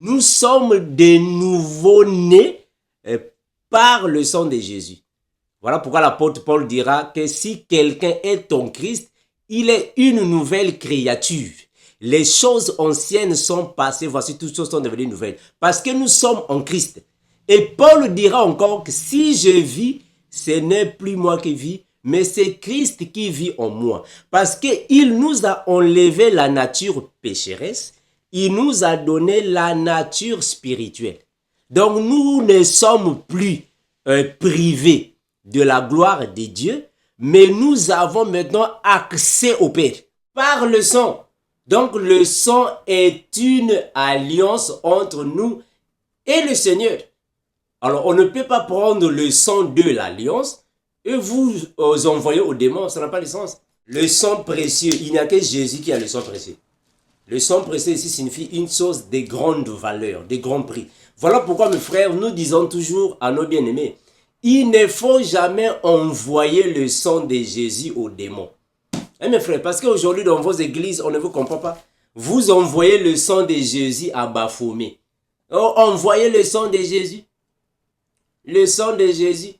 Nous sommes des nouveaux-nés par le sang de Jésus. Voilà pourquoi l'apôtre Paul dira que si quelqu'un est en Christ, il est une nouvelle créature. Les choses anciennes sont passées, voici toutes choses sont devenues nouvelles. Parce que nous sommes en Christ. Et Paul dira encore que si je vis, ce n'est plus moi qui vis, mais c'est Christ qui vit en moi. Parce qu'il nous a enlevé la nature pécheresse, il nous a donné la nature spirituelle. Donc nous ne sommes plus privés de la gloire de Dieu, mais nous avons maintenant accès au Père par le sang. Donc le sang est une alliance entre nous et le Seigneur. Alors on ne peut pas prendre le sang de l'alliance et vous envoyer au démon, ça n'a pas de sens. Le sang précieux, il n'y a que Jésus qui a le sang précieux. Le sang précieux ici signifie une chose de grande valeur, de grand prix. Voilà pourquoi mes frères, nous disons toujours à nos bien-aimés, il ne faut jamais envoyer le sang de Jésus aux démons. Hein, mes frères, parce qu'aujourd'hui dans vos églises, on ne vous comprend pas. Vous envoyez le sang de Jésus à Baphomet. Oh, envoyez le sang de Jésus. Le sang de Jésus.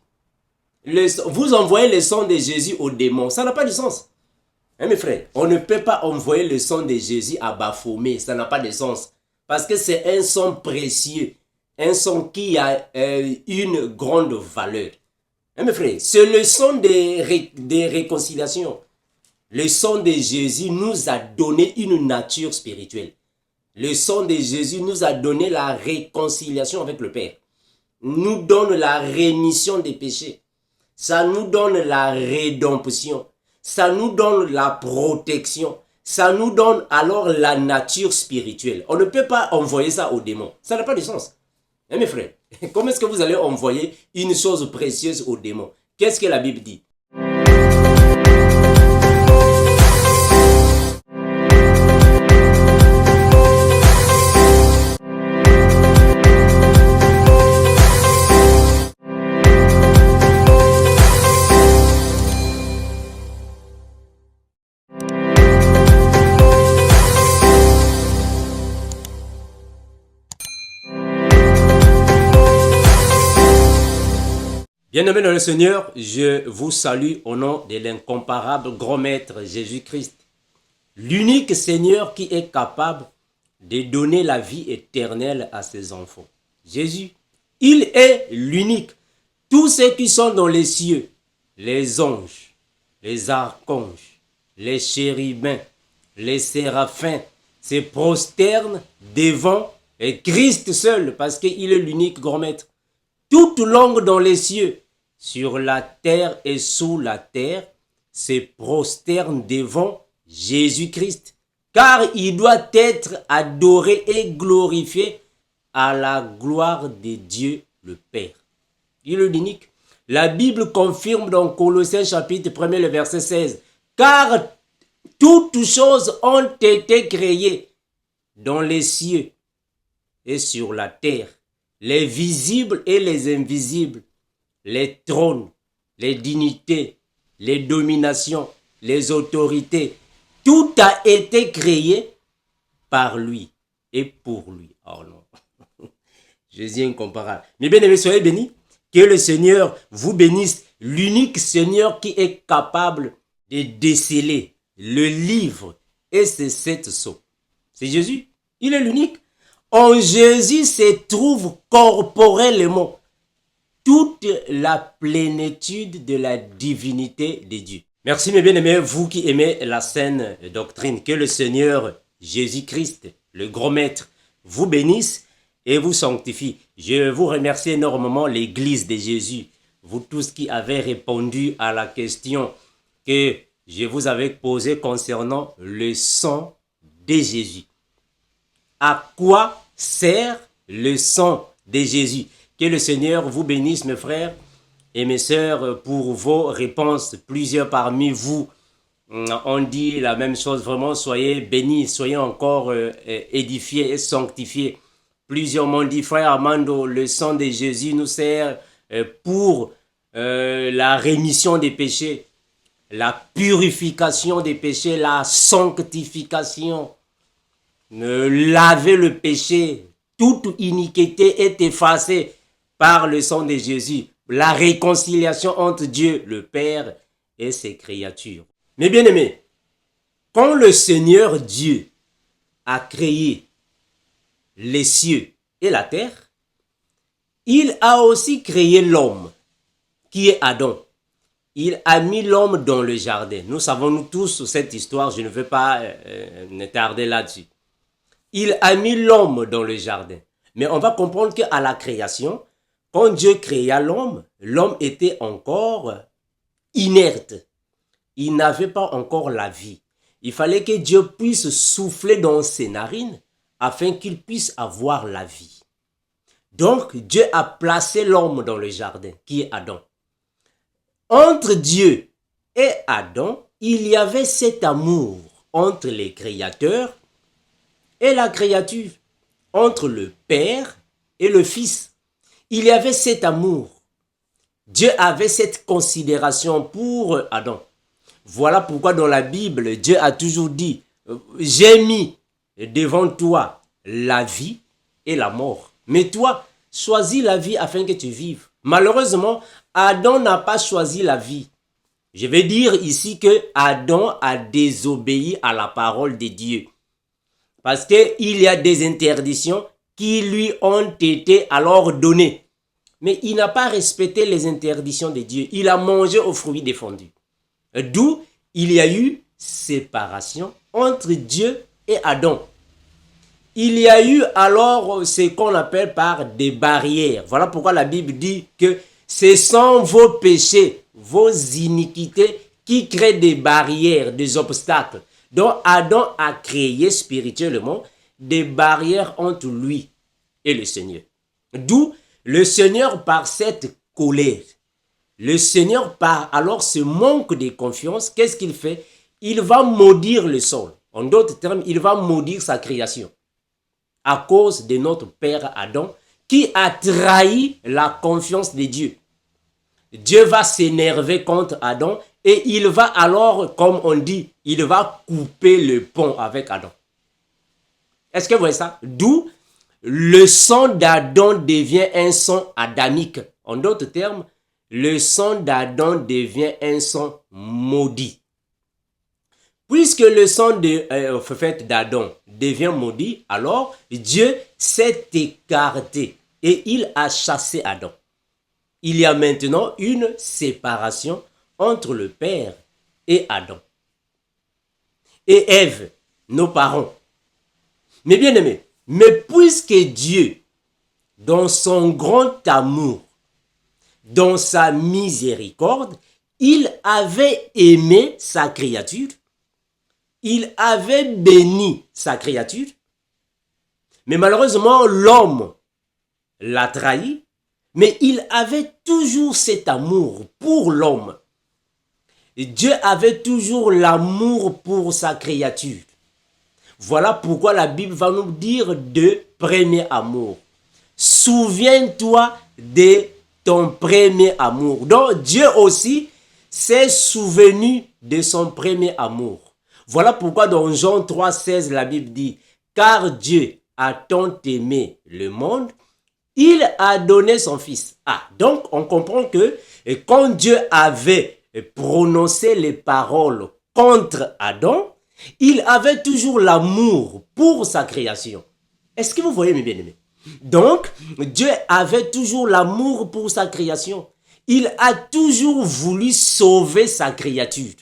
Vous envoyez le sang de Jésus aux démons. Ça n'a pas de sens. Hein, mes frères, on ne peut pas envoyer le sang de Jésus à Baphomet. Ça n'a pas de sens. Parce que c'est un sang précieux. Un sang qui a une grande valeur. Hein, mes frères, c'est le sang des réconciliations. Le sang de Jésus nous a donné une nature spirituelle. Le sang de Jésus nous a donné la réconciliation avec le Père. Nous donne la rémission des péchés. Ça nous donne la rédemption. Ça nous donne la protection. Ça nous donne alors la nature spirituelle. On ne peut pas envoyer ça aux démons. Ça n'a pas de sens. Hein, mes frères, comment est-ce que vous allez envoyer une chose précieuse aux démons? Qu'est-ce que la Bible dit? Bien-aimés dans le Seigneur, je vous salue au nom de l'incomparable grand maître Jésus-Christ, l'unique Seigneur qui est capable de donner la vie éternelle à ses enfants. Jésus, il est l'unique. Tous ceux qui sont dans les cieux, les anges, les archanges, les chérubins, les séraphins, se prosternent devant Christ seul parce qu'il est l'unique grand maître. Toute langue dans les cieux, sur la terre et sous la terre, se prosterne devant Jésus-Christ, car il doit être adoré et glorifié à la gloire de Dieu le Père. Il est l'unique. La Bible confirme dans Colossiens chapitre 1, le verset 16, car toutes choses ont été créées dans les cieux et sur la terre, les visibles et les invisibles, les trônes, les dignités, les dominations, les autorités, tout a été créé par lui et pour lui. Oh non, Jésus est incomparable. Mais bien aimés, soyez bénis, que le Seigneur vous bénisse, l'unique Seigneur qui est capable de déceler le livre et ses 7 sceaux. C'est Jésus, il est l'unique. En Jésus se trouve corporellement toute la plénitude de la divinité de Dieu. Merci mes bien-aimés, vous qui aimez la saine doctrine. Que le Seigneur Jésus-Christ, le grand maître, vous bénisse et vous sanctifie. Je vous remercie énormément l'Église de Jésus, vous tous qui avez répondu à la question que je vous avais posée concernant le sang de Jésus. À quoi sert le sang de Jésus? Que le Seigneur vous bénisse, mes frères et mes sœurs, pour vos réponses. Plusieurs parmi vous ont dit la même chose. Vraiment, soyez bénis, soyez encore édifiés et sanctifiés. Plusieurs m'ont dit, frère Armando, le sang de Jésus nous sert pour la rémission des péchés, la purification des péchés, la sanctification. Laver le péché, toute iniquité est effacée par le sang de Jésus. La réconciliation entre Dieu, le Père, et ses créatures. Mais bien aimés, quand le Seigneur Dieu a créé les cieux et la terre, il a aussi créé l'homme, qui est Adam. Il a mis l'homme dans le jardin. Nous savons nous tous cette histoire, je ne veux pas me tarder là-dessus. Il a mis l'homme dans le jardin. Mais on va comprendre qu'à la création, quand Dieu créa l'homme, l'homme était encore inerte. Il n'avait pas encore la vie. Il fallait que Dieu puisse souffler dans ses narines afin qu'il puisse avoir la vie. Donc, Dieu a placé l'homme dans le jardin, qui est Adam. Entre Dieu et Adam, il y avait cet amour entre les créateurs et la créature, entre le Père et le Fils. Il y avait cet amour. Dieu avait cette considération pour Adam. Voilà pourquoi dans la Bible, Dieu a toujours dit, j'ai mis devant toi la vie et la mort. Mais toi, choisis la vie afin que tu vives. Malheureusement, Adam n'a pas choisi la vie. Je vais dire ici que Adam a désobéi à la parole de Dieu. Parce qu'il y a des interdictions qui lui ont été alors données. Mais il n'a pas respecté les interdictions de Dieu. Il a mangé aux fruits défendus. D'où il y a eu séparation entre Dieu et Adam. Il y a eu alors ce qu'on appelle par des barrières. Voilà pourquoi la Bible dit que ce sont vos péchés, vos iniquités qui créent des barrières, des obstacles. Donc Adam a créé spirituellement des barrières entre lui et le Seigneur. D'où le Seigneur, par cette colère, le Seigneur, par alors ce manque de confiance, qu'est-ce qu'il fait? Il va maudire le sol. En d'autres termes, il va maudire sa création. À cause de notre père Adam, qui a trahi la confiance de Dieu. Dieu va s'énerver contre Adam et il va alors, comme on dit, il va couper le pont avec Adam. Est-ce que vous voyez ça? D'où le sang d'Adam devient un sang adamique. En d'autres termes, le sang d'Adam devient un sang maudit. Puisque le sang d'Adam devient maudit, alors Dieu s'est écarté et il a chassé Adam. Il y a maintenant une séparation entre le Père et Adam. Et Ève, nos parents. Mais bien aimés, mais puisque Dieu, dans son grand amour, dans sa miséricorde, il avait aimé sa créature, il avait béni sa créature, mais malheureusement l'homme l'a trahi, mais il avait toujours cet amour pour l'homme. Dieu avait toujours l'amour pour sa créature. Voilà pourquoi la Bible va nous dire de premier amour. Souviens-toi de ton premier amour. Donc Dieu aussi s'est souvenu de son premier amour. Voilà pourquoi dans Jean 3,16 la Bible dit, car Dieu a tant aimé le monde, il a donné son fils. Ah, donc on comprend que quand Dieu avait prononcé les paroles contre Adam, il avait toujours l'amour pour sa création. Est-ce que vous voyez mes bien-aimés? Donc, Dieu avait toujours l'amour pour sa création. Il a toujours voulu sauver sa créature.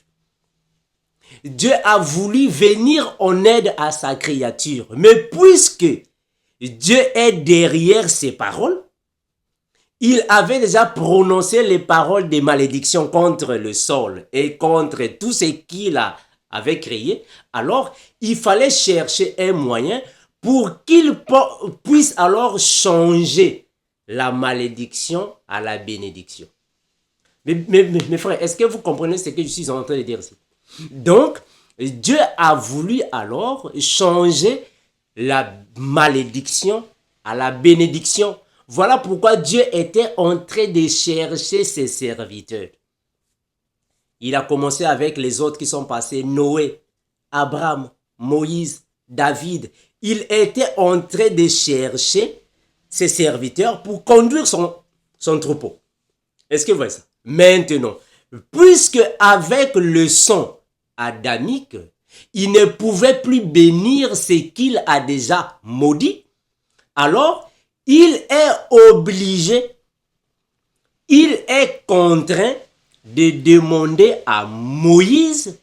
Dieu a voulu venir en aide à sa créature. Mais puisque Dieu est derrière ses paroles, il avait déjà prononcé les paroles de malédiction contre le sol et contre tout ce qu'il avait créé. Alors, il fallait chercher un moyen pour qu'il puisse alors changer la malédiction à la bénédiction. Mes frères, est-ce que vous comprenez ce que je suis en train de dire ici? Donc, Dieu a voulu alors changer la malédiction à la bénédiction. Voilà pourquoi Dieu était en train de chercher ses serviteurs. Il a commencé avec les autres qui sont passés, Noé, Abraham, Moïse, David. il était en train de chercher ses serviteurs pour conduire son troupeau. Est-ce que vous voyez ça? Maintenant, puisque avec le sang adamique, il ne pouvait plus bénir ce qu'il a déjà maudit, alors il est obligé, il est contraint de demander à Moïse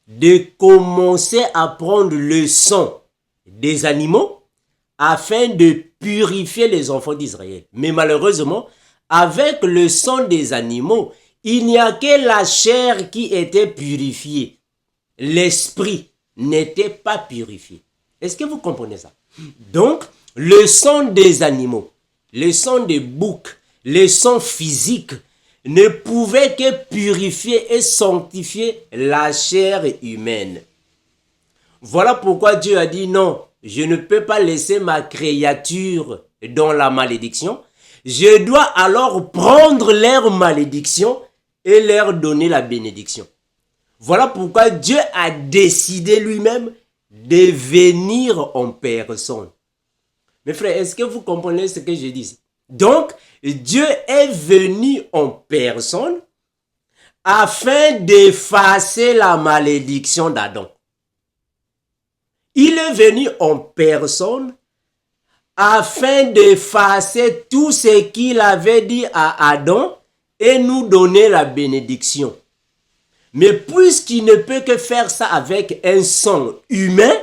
de commencer à prendre le sang des animaux afin de purifier les enfants d'Israël. Mais malheureusement, avec le sang des animaux, il n'y a que la chair qui était purifiée. L'esprit n'était pas purifié. Est-ce que vous comprenez ça? Donc, le sang des animaux, le sang des boucs, le sang physique ne pouvait que purifier et sanctifier la chair humaine. Voilà pourquoi Dieu a dit non, je ne peux pas laisser ma créature dans la malédiction. Je dois alors prendre leur malédiction et leur donner la bénédiction. Voilà pourquoi Dieu a décidé lui-même de venir en personne. Mes frères, est-ce que vous comprenez ce que je dis? Donc, Dieu est venu en personne afin d'effacer la malédiction d'Adam. Il est venu en personne afin d'effacer tout ce qu'il avait dit à Adam et nous donner la bénédiction. Mais puisqu'il ne peut que faire ça avec un sang humain,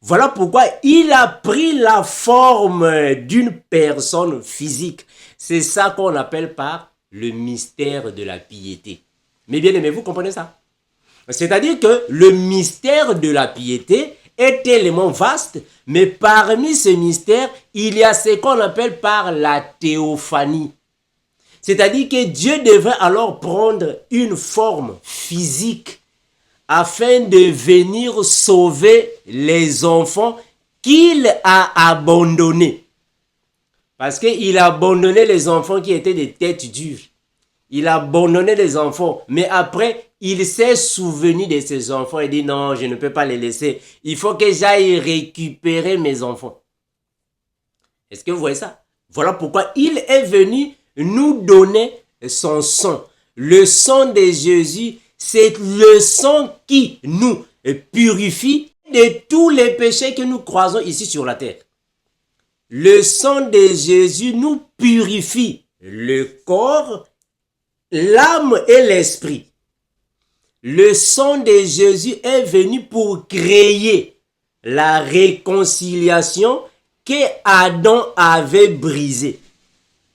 voilà pourquoi il a pris la forme d'une personne physique. C'est ça qu'on appelle par le mystère de la piété. Mais bien aimé, vous comprenez ça? C'est-à-dire que le mystère de la piété est tellement vaste, mais parmi ces mystères, il y a ce qu'on appelle par la théophanie. C'est-à-dire que Dieu devait alors prendre une forme physique afin de venir sauver les enfants qu'il a abandonnés. Parce qu'il a abandonné les enfants qui étaient des têtes dures. Il a abandonné les enfants. Mais après, il s'est souvenu de ses enfants et dit non, je ne peux pas les laisser. Il faut que j'aille récupérer mes enfants. Est-ce que vous voyez ça? Voilà pourquoi il est venu nous donner son sang. Le sang de Jésus, c'est le sang qui nous purifie de tous les péchés que nous croisons ici sur la terre. Le sang de Jésus nous purifie le corps, l'âme et l'esprit. Le sang de Jésus est venu pour créer la réconciliation que Adam avait brisée.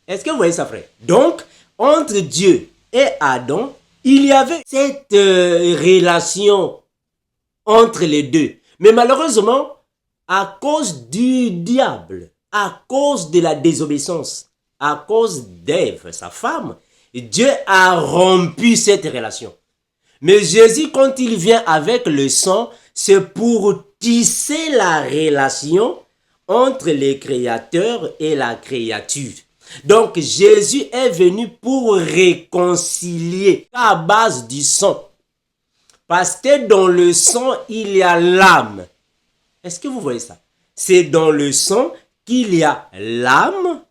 Est-ce que vous voyez ça, frère? Donc, entre Dieu et Adam, il y avait cette relation entre les deux. Mais malheureusement, à cause du diable, à cause de la désobéissance, à cause d'Ève, sa femme, Dieu a rompu cette relation. Mais Jésus, quand il vient avec le sang, c'est pour tisser la relation entre le Créateur et la créature. Donc, Jésus est venu pour réconcilier à base du sang. Parce que dans le sang, il y a l'âme. Est-ce que vous voyez ça? C'est dans le sang qu'il y a l'âme.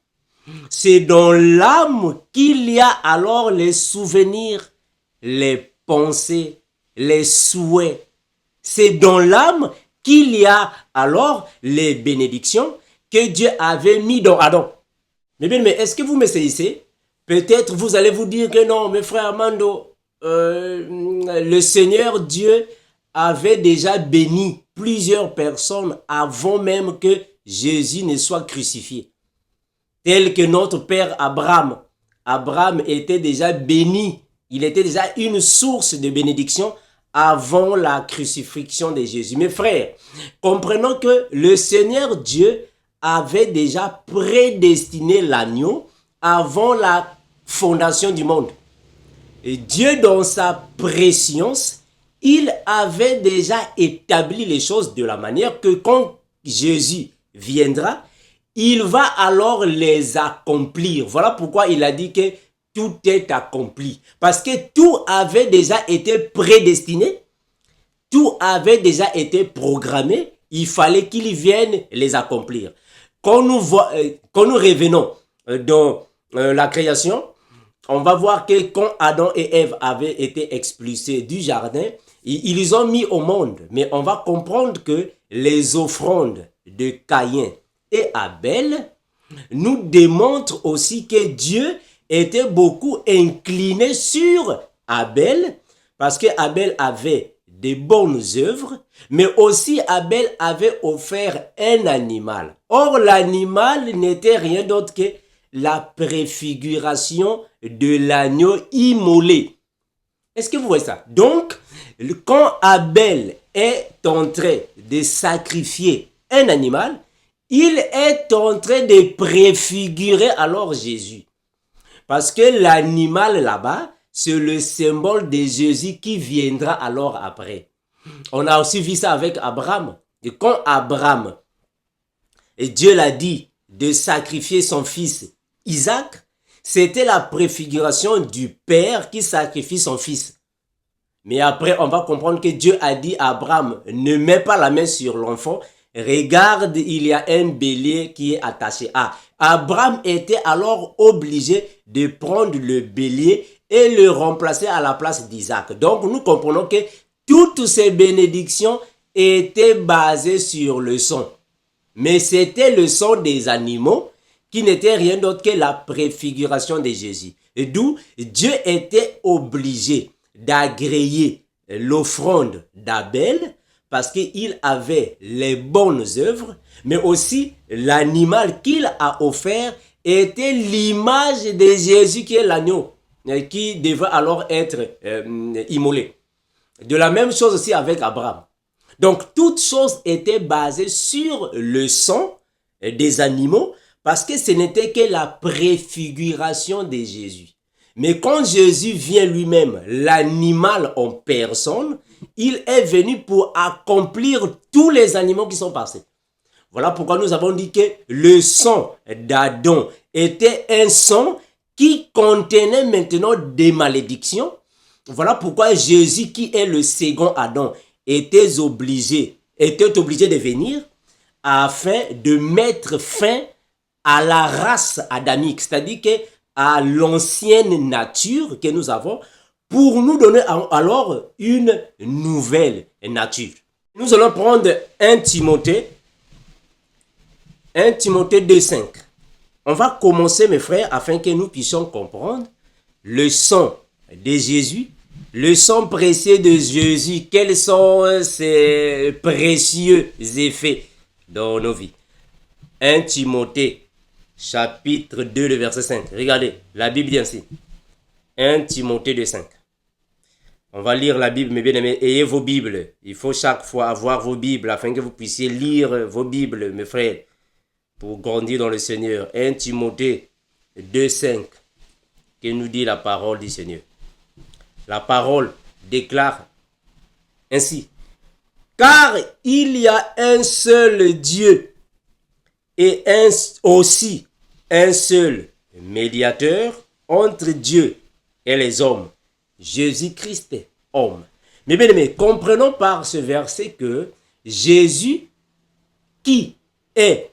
C'est dans l'âme qu'il y a alors les souvenirs, les pensées, les souhaits. C'est dans l'âme qu'il y a alors les bénédictions que Dieu avait mis dans Adam. Mais bien, mais est-ce que vous me saisissez? Peut-être vous allez vous dire que non, mes frères Mando, le Seigneur Dieu avait déjà béni plusieurs personnes avant même que Jésus ne soit crucifié. Tel que notre père Abraham. Abraham était déjà béni. Il était déjà une source de bénédiction avant la crucifixion de Jésus. Mes frères, comprenons que le Seigneur Dieu avait déjà prédestiné l'agneau avant la fondation du monde. Et Dieu, dans sa préscience, il avait déjà établi les choses de la manière que quand Jésus viendra, il va alors les accomplir. Voilà pourquoi il a dit que tout est accompli. Parce que tout avait déjà été prédestiné, tout avait déjà été programmé. il fallait qu'il vienne les accomplir. Quand nous revenons dans la création, on va voir que quand Adam et Ève avaient été expulsés du jardin, ils les ont mis au monde. Mais on va comprendre que les offrandes de Caïn et Abel nous démontrent aussi que Dieu était beaucoup incliné sur Abel, parce que Abel avait des bonnes œuvres, mais aussi Abel avait offert un animal. Or, l'animal n'était rien d'autre que la préfiguration de l'agneau immolé. Est-ce que vous voyez ça? Donc, quand Abel est en train de sacrifier un animal, il est en train de préfigurer alors Jésus. Parce que l'animal là-bas, c'est le symbole de Jésus qui viendra alors après. On a aussi vu ça avec Abraham. Et quand Abraham, et Dieu l'a dit de sacrifier son fils Isaac, c'était la préfiguration du père qui sacrifie son fils. Mais après, on va comprendre que Dieu a dit à Abraham, ne mets pas la main sur l'enfant. Regarde, il y a un bélier qui est attaché. Abraham était alors obligé de prendre le bélier et le remplacer à la place d'Isaac. Donc, nous comprenons que toutes ces bénédictions étaient basées sur le sang. Mais c'était le sang des animaux qui n'était rien d'autre que la préfiguration de Jésus. Et d'où Dieu était obligé d'agréer l'offrande d'Abel parce qu'il avait les bonnes œuvres, mais aussi l'animal qu'il a offert était l'image de Jésus qui est l'agneau, qui devait alors être immolé. De la même chose aussi avec Abraham. Donc, toutes choses étaient basées sur le sang des animaux parce que ce n'était que la préfiguration de Jésus. Mais quand Jésus vient lui-même, l'animal en personne, il est venu pour accomplir tous les animaux qui sont passés. Voilà pourquoi nous avons dit que le sang d'Adam était un sang qui contenait maintenant des malédictions. Voilà pourquoi Jésus, qui est le second Adam, était obligé de venir afin de mettre fin à la race adamique, c'est-à-dire à l'ancienne nature que nous avons, pour nous donner alors une nouvelle nature. Nous allons prendre 1 Timothée 2,5. On va commencer, mes frères, afin que nous puissions comprendre le sang de Jésus, le sang précieux de Jésus, quels sont ses précieux effets dans nos vies. 1 Timothée chapitre 2, le verset 5. Regardez, la Bible dit ainsi. 1 Timothée 2,5. On va lire la Bible, mes bien-aimés. Ayez vos Bibles. Il faut chaque fois avoir vos Bibles afin que vous puissiez lire vos Bibles, mes frères, pour grandir dans le Seigneur. 1 Timothée 2,5. Que nous dit la parole du Seigneur. La parole déclare ainsi. Car il y a un seul Dieu et aussi un seul médiateur entre Dieu et les hommes, Jésus-Christ, homme. Mais bien aimés, comprenons par ce verset que Jésus, qui est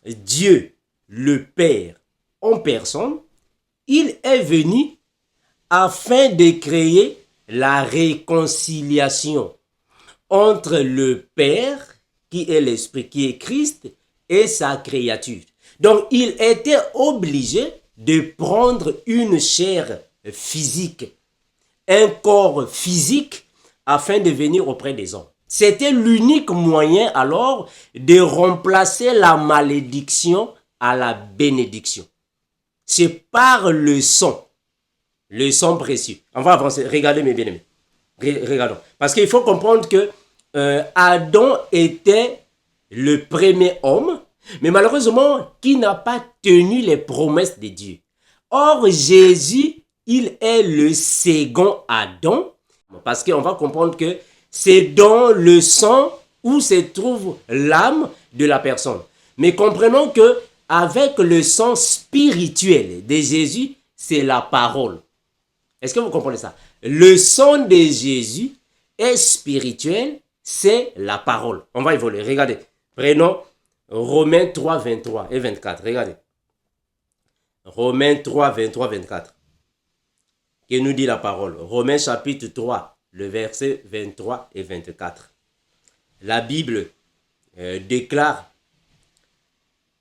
Dieu le Père en personne, il est venu afin de créer la réconciliation entre le Père, qui est l'Esprit, qui est Christ, et sa créature. Donc, il était obligé de prendre une chair physique, un corps physique, afin de venir auprès des hommes. C'était l'unique moyen alors de remplacer la malédiction à la bénédiction. C'est par le sang précieux. On va avancer. Regardez mes bien-aimés. Regardons. Parce qu'il faut comprendre que Adam était le premier homme, mais malheureusement, qui n'a pas tenu les promesses de Dieu. Or, Jésus, il est le second Adam, parce qu'on va comprendre que c'est dans le sang où se trouve l'âme de la personne. Mais comprenons que avec le sang spirituel de Jésus, c'est la parole. Est-ce que vous comprenez ça? Le sang de Jésus est spirituel, c'est la parole. On va évoluer. Regardez. Prenons Romains 3, 23 et 24. Regardez. Romains 3, 23, 24. Que nous dit la parole? Romains chapitre 3, le verset 23 et 24. La Bible déclare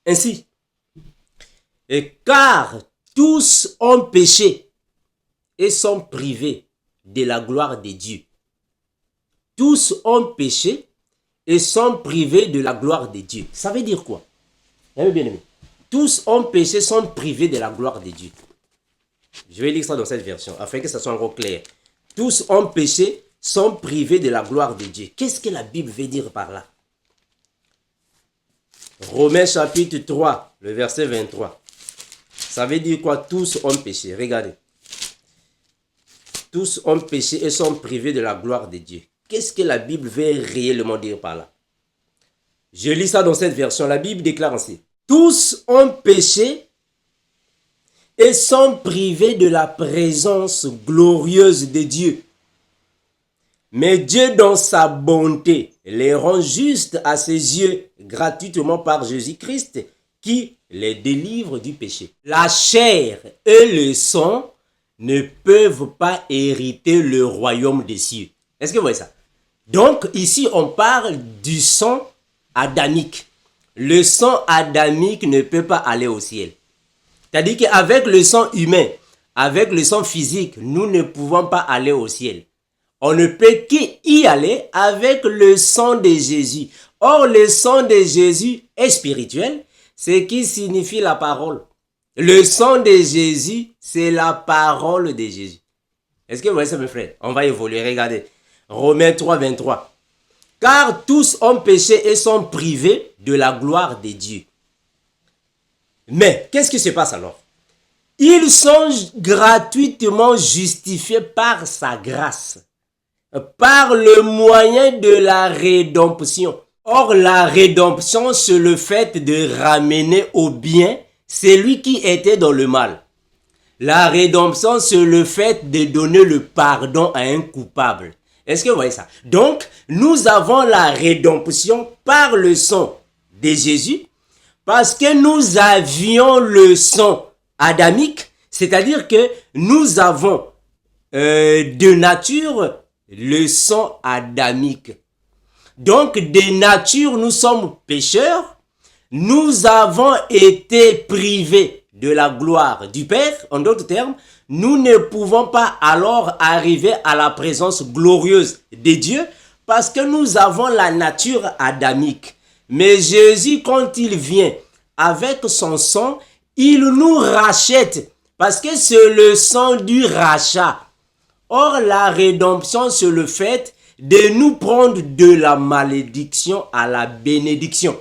ainsi. Et car tous ont péché et sont privés de la gloire de Dieu. Tous ont péché et sont privés de la gloire de Dieu. Ça veut dire quoi? Bien aimé. Tous ont péché, sont privés de la gloire de Dieu. Je vais lire ça dans cette version, afin que ça soit encore clair. Tous ont péché, sont privés de la gloire de Dieu. Qu'est-ce que la Bible veut dire par là? Romains chapitre 3, le verset 23. Ça veut dire quoi? Tous ont péché. Regardez. Tous ont péché et sont privés de la gloire de Dieu. Qu'est-ce que la Bible veut réellement dire par là? Je lis ça dans cette version. La Bible déclare ainsi. Tous ont péché et sont privés de la présence glorieuse de Dieu. Mais Dieu, dans sa bonté, les rend justes à ses yeux gratuitement par Jésus-Christ qui les délivre du péché. La chair et le sang ne peuvent pas hériter le royaume des cieux. Est-ce que vous voyez ça? Donc ici, on parle du sang adamique. Le sang adamique ne peut pas aller au ciel. C'est-à-dire qu'avec le sang humain, avec le sang physique, nous ne pouvons pas aller au ciel. On ne peut qu'y aller avec le sang de Jésus. Or, le sang de Jésus est spirituel, ce qui signifie la parole. Le sang de Jésus, c'est la parole de Jésus. Est-ce que vous voyez ça, mes frères? On va évoluer, regardez. Romains 3, 23. Car tous ont péché et sont privés de la gloire de Dieu. Mais, qu'est-ce qui se passe alors? Ils sont gratuitement justifiés par sa grâce, par le moyen de la rédemption. Or, la rédemption, c'est le fait de ramener au bien celui qui était dans le mal. La rédemption, c'est le fait de donner le pardon à un coupable. Est-ce que vous voyez ça? Donc, nous avons la rédemption par le sang de Jésus, parce que nous avions le sang adamique, c'est-à-dire que nous avons de nature le sang adamique. Donc, de nature, nous sommes pécheurs, nous avons été privés de la gloire du Père. En d'autres termes, nous ne pouvons pas alors arriver à la présence glorieuse de Dieu parce que nous avons la nature adamique. Mais Jésus, quand il vient avec son sang, il nous rachète parce que c'est le sang du rachat. Or, la rédemption, c'est le fait de nous prendre de la malédiction à la bénédiction.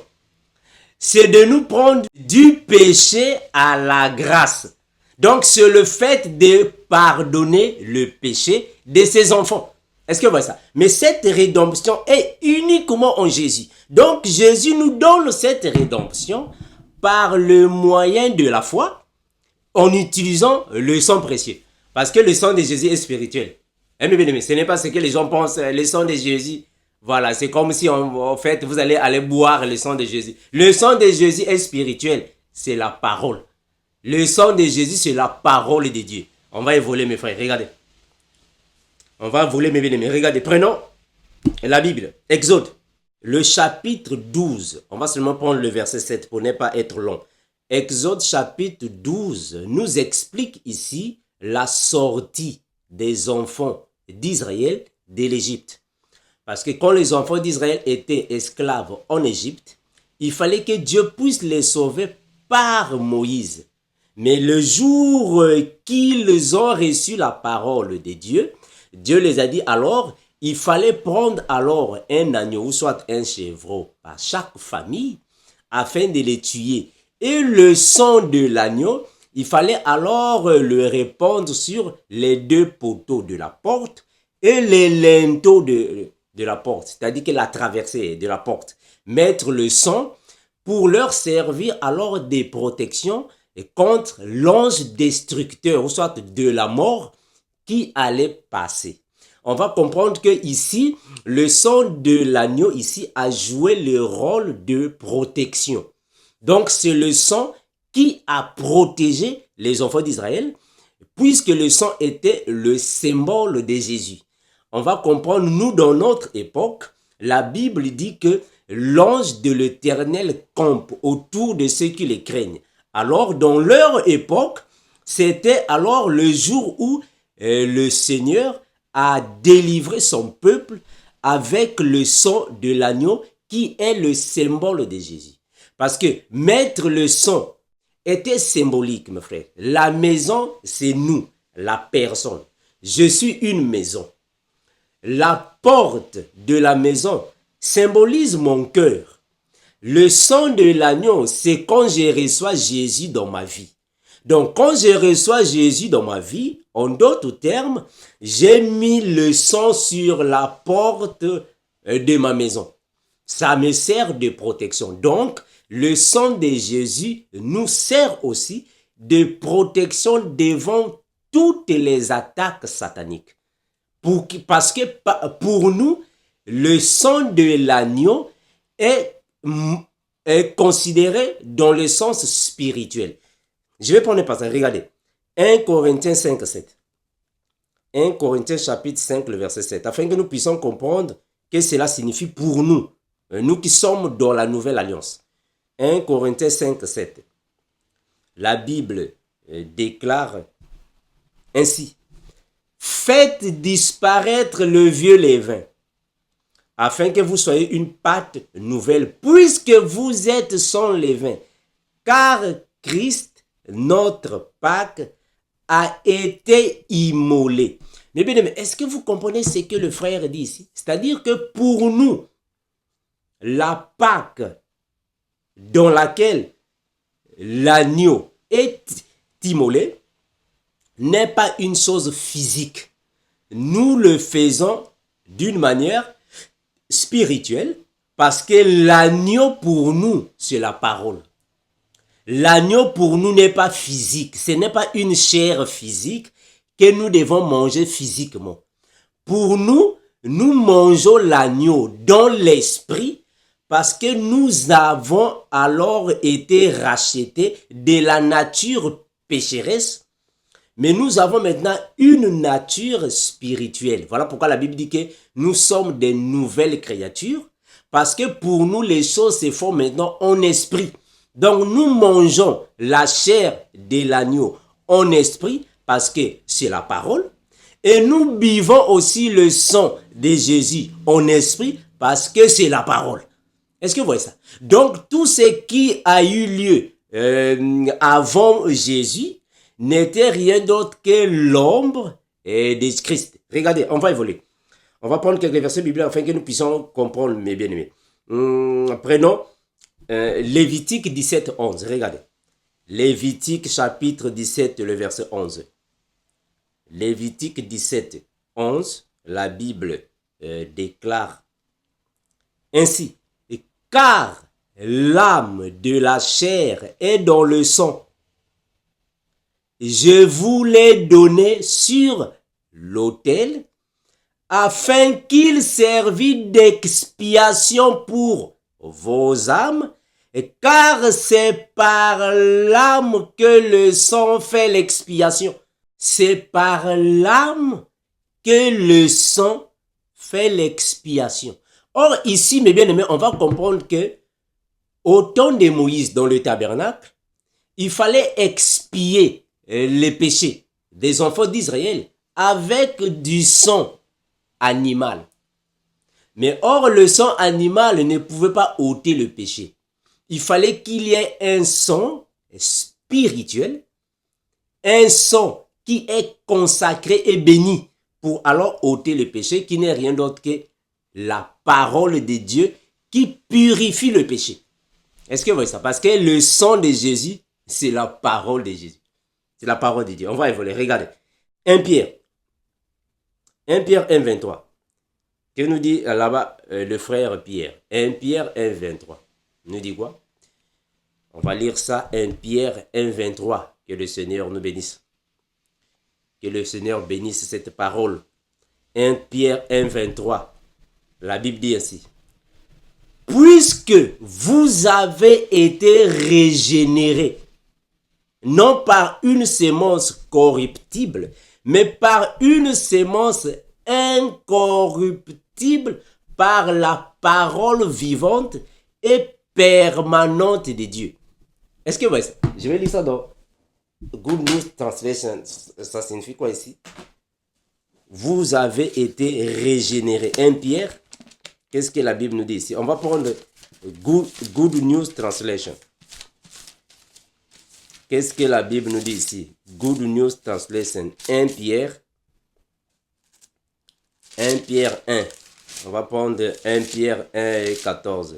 C'est de nous prendre du péché à la grâce. Donc, c'est le fait de pardonner le péché de ses enfants. Est-ce que vous voyez ça? Mais cette rédemption est uniquement en Jésus. Donc, Jésus nous donne cette rédemption par le moyen de la foi en utilisant le sang précieux. Parce que le sang de Jésus est spirituel. Mais ce n'est pas ce que les gens pensent, le sang de Jésus. Voilà, c'est comme si en fait vous allez boire le sang de Jésus. Le sang de Jésus est spirituel, c'est la parole. Le sang de Jésus, c'est la parole de Dieu. On va évoluer, mes frères, regardez. On va évoluer, mes bien-aimés. Regardez, prenons la Bible. Exode, le chapitre 12. On va seulement prendre le verset 7 pour ne pas être long. Exode chapitre 12 nous explique ici la sortie des enfants d'Israël de l'Égypte. Parce que quand les enfants d'Israël étaient esclaves en Égypte, il fallait que Dieu puisse les sauver par Moïse. Mais le jour qu'ils ont reçu la parole de Dieu, Dieu les a dit alors, il fallait prendre alors un agneau ou soit un chèvreau par chaque famille afin de les tuer. Et le sang de l'agneau, il fallait alors le répandre sur les deux poteaux de la porte et les linteaux de la porte, c'est-à-dire que la traversée de la porte. Mettre le sang pour leur servir alors des protections contre l'ange destructeur, ou soit de la mort qui allait passer. on va comprendre que ici, le sang de l'agneau ici a joué le rôle de protection. Donc, c'est le sang qui a protégé les enfants d'Israël, puisque le sang était le symbole de Jésus. On va comprendre, nous, dans notre époque, la Bible dit que l'ange de l'Éternel campe autour de ceux qui les craignent. Alors, dans leur époque, c'était alors le jour où le Seigneur a délivré son peuple avec le sang de l'agneau qui est le symbole de Jésus. Parce que mettre le sang était symbolique, mes frères. La maison, c'est nous, la personne. Je suis une maison. La porte de la maison symbolise mon cœur. Le sang de l'agneau, c'est quand je reçois Jésus dans ma vie. Donc, quand je reçois Jésus dans ma vie, en d'autres termes, j'ai mis le sang sur la porte de ma maison. Ça me sert de protection. Donc, le sang de Jésus nous sert aussi de protection devant toutes les attaques sataniques. Parce que pour nous, le sang de l'agneau est considéré dans le sens spirituel. Je vais prendre un passage, regardez. 1 Corinthiens 5, 7. 1 Corinthiens chapitre 5, le verset 7. Afin que nous puissions comprendre que cela signifie pour nous, nous qui sommes dans la nouvelle alliance. 1 Corinthiens 5, 7. La Bible déclare ainsi. Faites disparaître le vieux levain, afin que vous soyez une pâte nouvelle, puisque vous êtes sans levain. Car Christ, notre Pâque, a été immolé. Mais bien aimé, est-ce que vous comprenez ce que le frère dit ici? C'est-à-dire que pour nous, la Pâque dans laquelle l'agneau est immolé n'est pas une chose physique. Nous le faisons d'une manière spirituelle parce que l'agneau pour nous, c'est la parole. L'agneau pour nous n'est pas physique. Ce n'est pas une chair physique que nous devons manger physiquement. Pour nous, nous mangeons l'agneau dans l'esprit parce que nous avons alors été rachetés de la nature pécheresse. Mais nous avons maintenant une nature spirituelle. Voilà pourquoi la Bible dit que nous sommes des nouvelles créatures. Parce que pour nous, les choses se font maintenant en esprit. Donc nous mangeons la chair de l'agneau en esprit parce que c'est la parole. Et nous buvons aussi le sang de Jésus en esprit parce que c'est la parole. Est-ce que vous voyez ça? Donc tout ce qui a eu lieu avant Jésus n'était rien d'autre que l'ombre de Christ. Regardez, on va évoluer. On va prendre quelques versets bibliques afin que nous puissions comprendre, mes bien-aimés. Prenons Lévitique 17, 11. Regardez. Lévitique chapitre 17, le verset 11. Lévitique 17, 11. La Bible déclare ainsi. Car l'âme de la chair est dans le sang. Je vous l'ai donné sur l'autel afin qu'il servît d'expiation pour vos âmes, car c'est par l'âme que le sang fait l'expiation. C'est par l'âme que le sang fait l'expiation. Or ici, mes bien-aimés, on va comprendre que au temps de Moïse dans le tabernacle, il fallait expier les péchés des enfants d'Israël avec du sang animal. Mais or, le sang animal ne pouvait pas ôter le péché. Il fallait qu'il y ait un sang spirituel, un sang qui est consacré et béni pour alors ôter le péché, qui n'est rien d'autre que la parole de Dieu qui purifie le péché. Est-ce que vous voyez ça? Parce que le sang de Jésus, c'est la parole de Jésus. C'est la parole de Dieu. On va évoluer. Regardez. 1 Pierre. 1 Pierre 1, 23. Que nous dit là-bas le frère Pierre? 1 Pierre 1, 23. Nous dit quoi? On va lire ça. 1 Pierre 1, 23. Que le Seigneur nous bénisse. Que le Seigneur bénisse cette parole. 1 Pierre 1, 23. La Bible dit ainsi. Puisque vous avez été régénérés, non par une sémence corruptible, mais par une sémence incorruptible, par la parole vivante et permanente de Dieu. Est-ce que vous voyez ça? Je vais lire ça dans Good News Translation. Ça signifie quoi ici? Vous avez été régénérés. 1 Pierre, qu'est-ce que la Bible nous dit ici? On va prendre Good News Translation. Qu'est-ce que la Bible nous dit ici? Good News Translation. 1 Pierre 1. On va prendre 1 Pierre 1 et 14.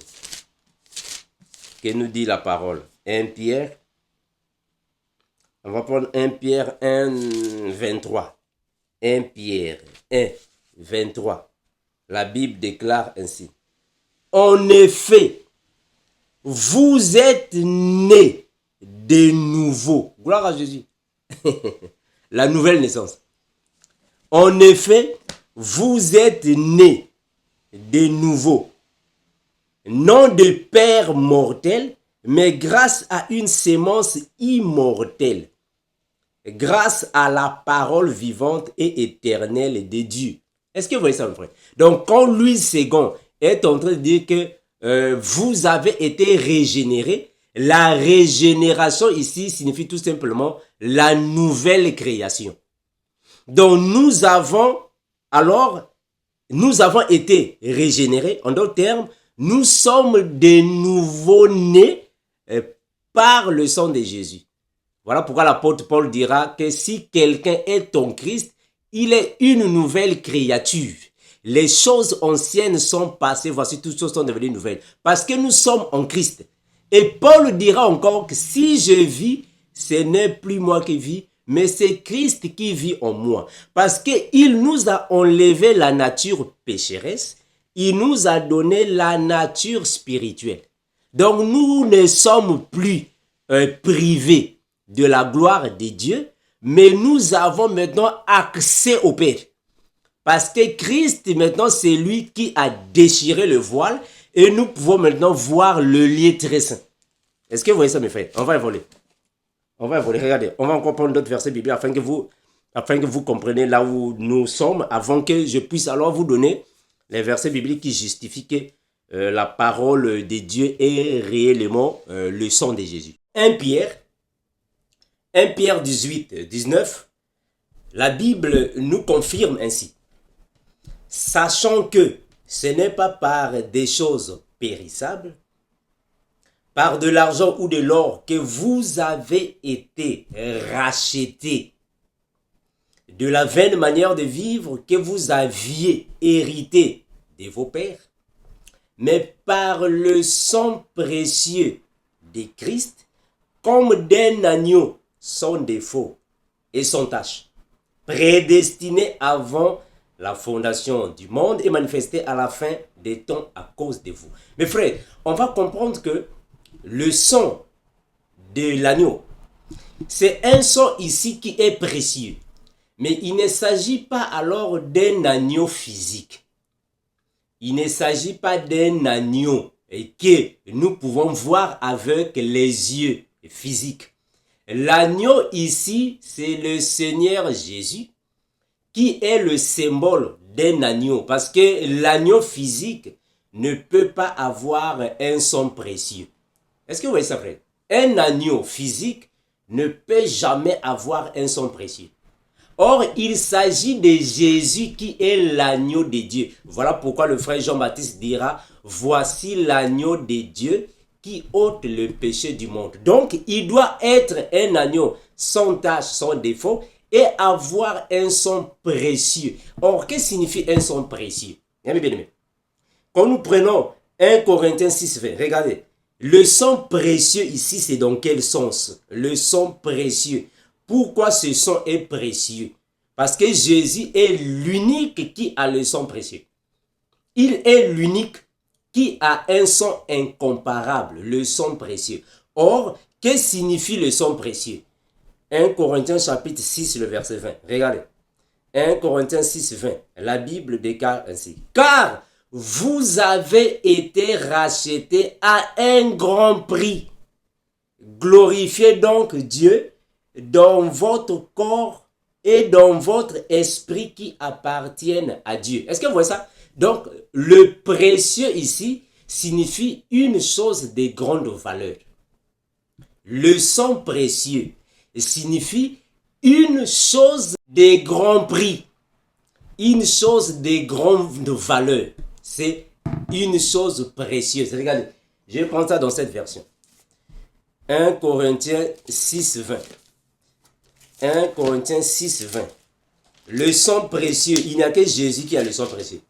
Que nous dit la parole? 1 Pierre. On va prendre 1 Pierre 1, 23. 1 Pierre 1, 23. La Bible déclare ainsi. En effet, vous êtes nés de nouveau. Gloire à Jésus. La nouvelle naissance. En effet, vous êtes nés de nouveau. Non de père mortel, mais grâce à une sémence immortelle. Grâce à la parole vivante et éternelle de Dieu. Est-ce que vous voyez ça, mon frère? Donc, quand Louis II est en train de dire que vous avez été régénérés, la régénération ici signifie tout simplement la nouvelle création. Donc, nous avons été régénérés. En d'autres termes, nous sommes de nouveau nés par le sang de Jésus. Voilà pourquoi l'apôtre Paul dira que si quelqu'un est en Christ, il est une nouvelle créature. Les choses anciennes sont passées, voici toutes choses sont devenues nouvelles. Parce que nous sommes en Christ. Et Paul dira encore que si je vis, ce n'est plus moi qui vis, mais c'est Christ qui vit en moi. Parce qu'il nous a enlevé la nature pécheresse, il nous a donné la nature spirituelle. Donc nous ne sommes plus privés de la gloire de Dieu, mais nous avons maintenant accès au Père. Parce que Christ, maintenant, c'est lui qui a déchiré le voile et nous pouvons maintenant voir le lieu très saint. Est-ce que vous voyez ça, mes frères? On va évoluer. Regardez, on va encore prendre d'autres versets bibliques afin que vous compreniez là où nous sommes, avant que je puisse alors vous donner les versets bibliques qui justifient que la parole de Dieu est réellement le sang de Jésus. 1 Pierre 18, 19, la Bible nous confirme ainsi. Sachant que ce n'est pas par des choses périssables, par de l'argent ou de l'or que vous avez été rachetés de la vaine manière de vivre que vous aviez hérité de vos pères, mais par le sang précieux de Christ, comme d'un agneau sans défaut et sans tache, prédestiné avant la fondation du monde et manifesté à la fin des temps à cause de vous. Mes frères, on va comprendre que le sang de l'agneau, c'est un sang ici qui est précieux. Mais il ne s'agit pas alors d'un agneau physique. Il ne s'agit pas d'un agneau que nous pouvons voir avec les yeux physiques. L'agneau ici, c'est le Seigneur Jésus qui est le symbole d'un agneau. Parce que l'agneau physique ne peut pas avoir un sang précieux. Est-ce que vous voyez ça, frère? Un agneau physique ne peut jamais avoir un sang précieux. Or, il s'agit de Jésus qui est l'agneau de Dieu. Voilà pourquoi le frère Jean-Baptiste dira, voici l'agneau de Dieu qui ôte le péché du monde. Donc, il doit être un agneau sans tache, sans défaut et avoir un sang précieux. Or, qu'est-ce que signifie un sang précieux? Bien aimé. Quand nous prenons 1 Corinthiens 6, 20, regardez. Le sang précieux ici, c'est dans quel sens? Le sang précieux. Pourquoi ce sang est précieux? Parce que Jésus est l'unique qui a le sang précieux. Il est l'unique qui a un sang incomparable, le sang précieux. Or, que signifie le sang précieux? 1 Corinthiens chapitre 6, le verset 20. Regardez. 1 Corinthiens 6, 20. La Bible déclare ainsi. Car vous avez été rachetés à un grand prix. Glorifiez donc Dieu dans votre corps et dans votre esprit qui appartiennent à Dieu. Est-ce que vous voyez ça? Donc, le précieux ici signifie une chose de grande valeur. Le sang précieux signifie une chose de grand prix, une chose de grande valeur. C'est une chose précieuse. Regardez, je vais prendre ça dans cette version. 1 Corinthiens 6, 20. 1 Corinthiens 6, 20. Le sang précieux, il n'y a que Jésus qui a le sang précieux.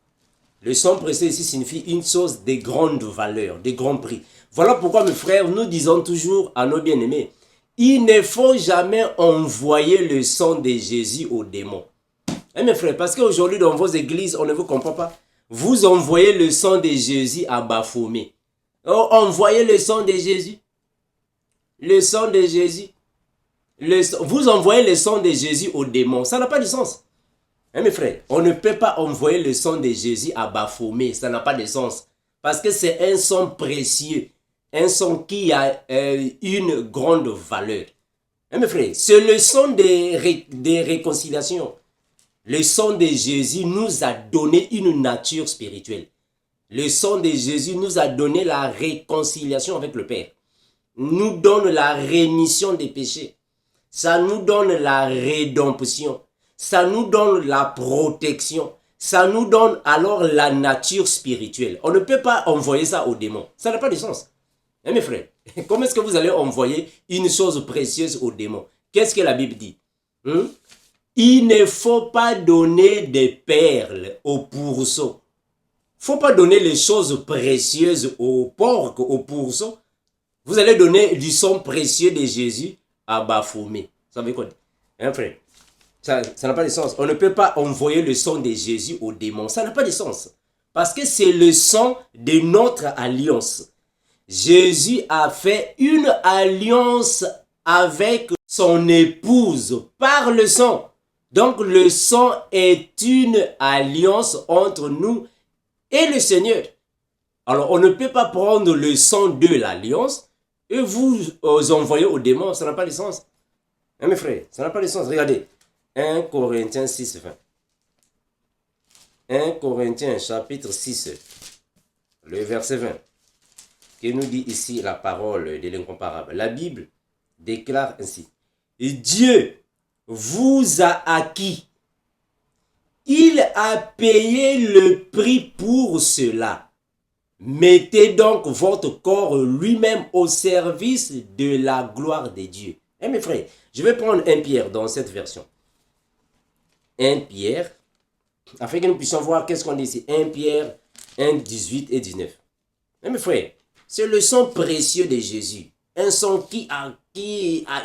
Le sang précieux ici signifie une chose de grande valeur, de grand prix. Voilà pourquoi, mes frères, nous disons toujours à nos bien-aimés, il ne faut jamais envoyer le sang de Jésus aux démons. Hein, mes frères, parce qu'aujourd'hui, dans vos églises, on ne vous comprend pas. Vous envoyez le sang de Jésus à Baphomet. Oh, envoyez le sang de Jésus. Le sang de Jésus. Vous envoyez le sang de Jésus aux démons. Ça n'a pas de sens. Hein, mes frères, on ne peut pas envoyer le sang de Jésus à Baphomet. Ça n'a pas de sens. Parce que c'est un sang précieux. Un sang qui a une grande valeur. Hein, mes frères, c'est le sang des réconciliations. Le sang de Jésus nous a donné une nature spirituelle. Le sang de Jésus nous a donné la réconciliation avec le Père. Nous donne la rémission des péchés. Ça nous donne la rédemption. Ça nous donne la protection. Ça nous donne alors la nature spirituelle. On ne peut pas envoyer ça aux démons. Ça n'a pas de sens. Hein, mes frères, comment est-ce que vous allez envoyer une chose précieuse aux démons? Qu'est-ce que la Bible dit? Il ne faut pas donner des perles aux pourceaux. Il ne faut pas donner les choses précieuses aux porcs, aux pourceaux. Vous allez donner du sang précieux de Jésus à Baphomet. Ça veut quoi? Hein, frère? Ça n'a pas de sens. On ne peut pas envoyer le sang de Jésus aux démons. Ça n'a pas de sens. Parce que c'est le sang de notre alliance. Jésus a fait une alliance avec son épouse par le sang. Donc le sang est une alliance entre nous et le Seigneur. Alors on ne peut pas prendre le sang de l'alliance et vous envoyer aux démons. Ça n'a pas de sens. Hein, mes frères, ça n'a pas de sens. Regardez. 1 Corinthiens 6, 20. 1 Corinthiens chapitre 6, le verset 20, qui nous dit ici la parole de l'incomparable. La Bible déclare ainsi. Dieu vous a acquis. Il a payé le prix pour cela. Mettez donc votre corps lui-même au service de la gloire de Dieu. Eh mes frères, je vais prendre 1 Pierre dans cette version. 1 Pierre, afin que nous puissions voir qu'est-ce qu'on dit ici. 1 Pierre 1, 18 et 19. Eh mes frères, c'est le sang précieux de Jésus. Un sang qui a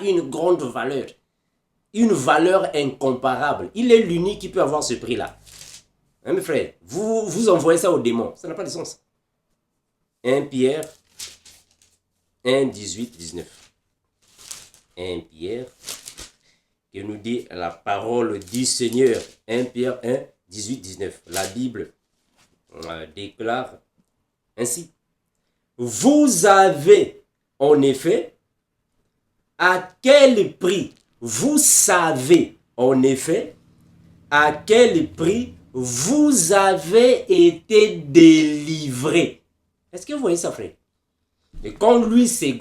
une grande valeur. Une valeur incomparable. Il est l'unique qui peut avoir ce prix-là. Hein, mes frères, vous envoyez ça aux démons. Ça n'a pas de sens. 1 Pierre 1, 18, 19. 1 Pierre, qui nous dit la parole du Seigneur. 1 Pierre 1, 18, 19. La Bible déclare ainsi. Vous avez, en effet, à quel prix, vous savez, en effet, à quel prix vous avez été délivrés. Est-ce que vous voyez ça, frère? Et quand Louis II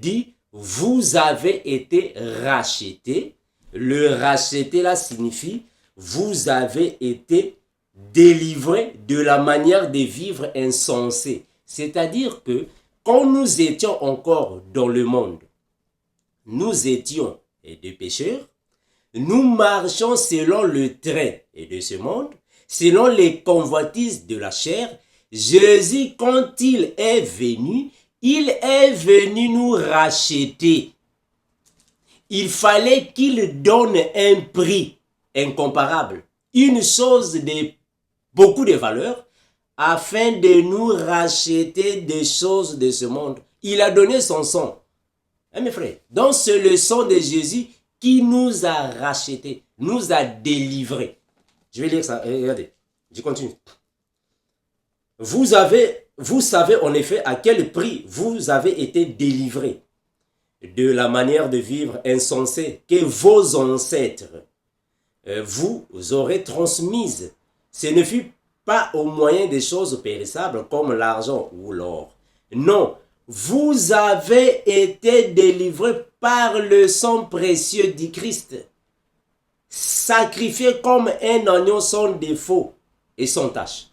dit, vous avez été rachetés, le racheter là signifie, vous avez été délivrés de la manière de vivre insensée. C'est-à-dire que quand nous étions encore dans le monde, nous étions des pécheurs, nous marchons selon le trait de ce monde, selon les convoitises de la chair. Jésus, quand il est venu nous racheter. Il fallait qu'il donne un prix incomparable, une chose de beaucoup de valeur, afin de nous racheter des choses de ce monde. Il a donné son sang. Hein, mes frères? Donc c'est le sang de Jésus qui nous a rachetés, nous a délivrés. Je vais lire ça. Regardez, je continue. Vous savez en effet à quel prix vous avez été délivrés de la manière de vivre insensée que vos ancêtres vous aurez transmise. Ce ne fut pas au moyen des choses périssables comme l'argent ou l'or. Non, vous avez été délivrés par le sang précieux du Christ, sacrifié comme un agneau sans défaut et sans tache.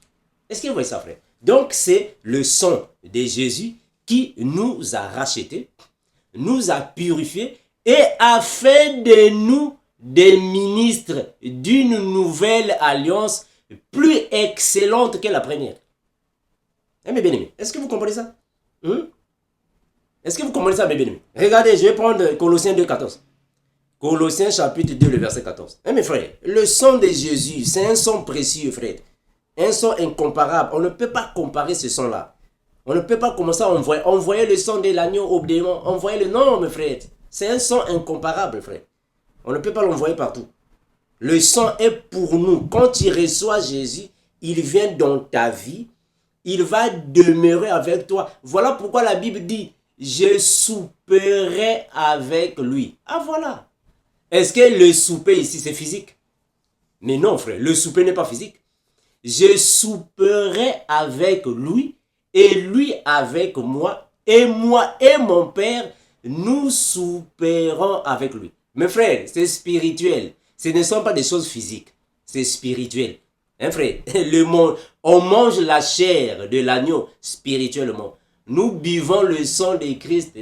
Est-ce que vous voyez ça, frère? Donc, c'est le sang de Jésus qui nous a rachetés, nous a purifiés et a fait de nous des ministres d'une nouvelle alliance plus excellente que la première. Eh mes bien-aimés, est-ce que vous comprenez ça? Est-ce que vous comprenez ça, mes bien-aimés? Regardez, je vais prendre Colossiens 2,14. Colossiens chapitre 2, le verset 14. Eh mes frères, le sang de Jésus, c'est un sang précieux, frère. Un sang incomparable. On ne peut pas comparer ce sang-là. On ne peut pas commencer à envoyer le sang de l'agneau au démon. Envoyer le... Non, mes frères. C'est un sang incomparable, frère. On ne peut pas l'envoyer partout. Le sang est pour nous. Quand tu reçois Jésus, il vient dans ta vie. Il va demeurer avec toi. Voilà pourquoi la Bible dit, je souperai avec lui. Ah voilà. Est-ce que le souper ici, c'est physique? Mais non, frère. Le souper n'est pas physique. Je souperai avec lui et lui avec moi et mon Père, nous souperons avec lui. Mes frères, c'est spirituel. Ce ne sont pas des choses physiques. C'est spirituel. Hein, frère? On mange la chair de l'agneau spirituellement. Nous buvons le sang de Christ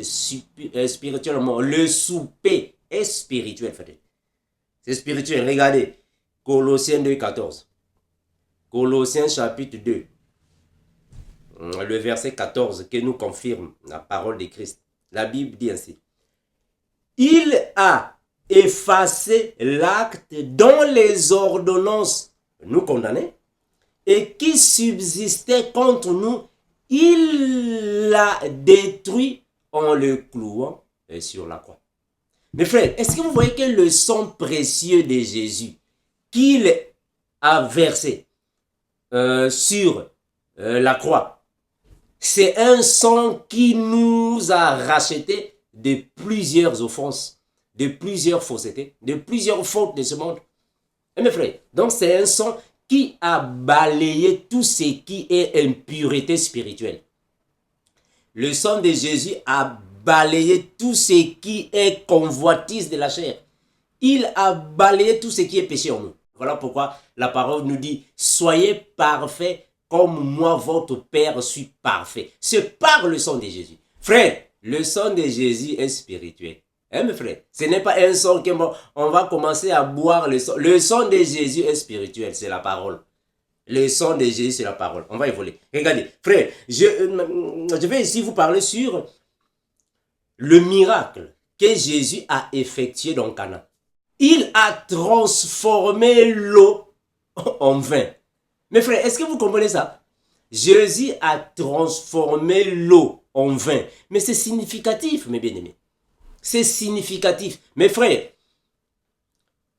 spirituellement. Le souper est spirituel, frère. C'est spirituel. Regardez. Colossiens 2,14. Colossiens chapitre 2. Le verset 14 qui nous confirme la parole de Christ. La Bible dit ainsi. Il a effacé l'acte dont les ordonnances nous condamnaient et qui subsistait contre nous. Il l'a détruit en le clouant sur la croix. Mes frères, est-ce que vous voyez que le sang précieux de Jésus qu'il a versé sur la croix, c'est un sang qui nous a rachetés de plusieurs offenses, de plusieurs faussetés, de plusieurs fautes de ce monde. Et mes frères, donc c'est un sang qui a balayé tout ce qui est impureté spirituelle. Le sang de Jésus a balayé tout ce qui est convoitise de la chair. Il a balayé tout ce qui est péché en nous. Voilà pourquoi la parole nous dit, soyez parfaits comme moi, votre Père, suis parfait. C'est par le sang de Jésus. Frère, le sang de Jésus est spirituel. Hein, mes frères? Ce n'est pas un sang qu'on va commencer à boire le sang. Le sang de Jésus est spirituel, c'est la parole. Le sang de Jésus, c'est la parole. On va évoluer. Regardez, frère, je vais ici vous parler sur le miracle que Jésus a effectué dans Cana. Il a transformé l'eau en vin. Mes frères, est-ce que vous comprenez ça? Jésus a transformé l'eau en vin. Mais c'est significatif, mes bien-aimés. C'est significatif. Mes frères,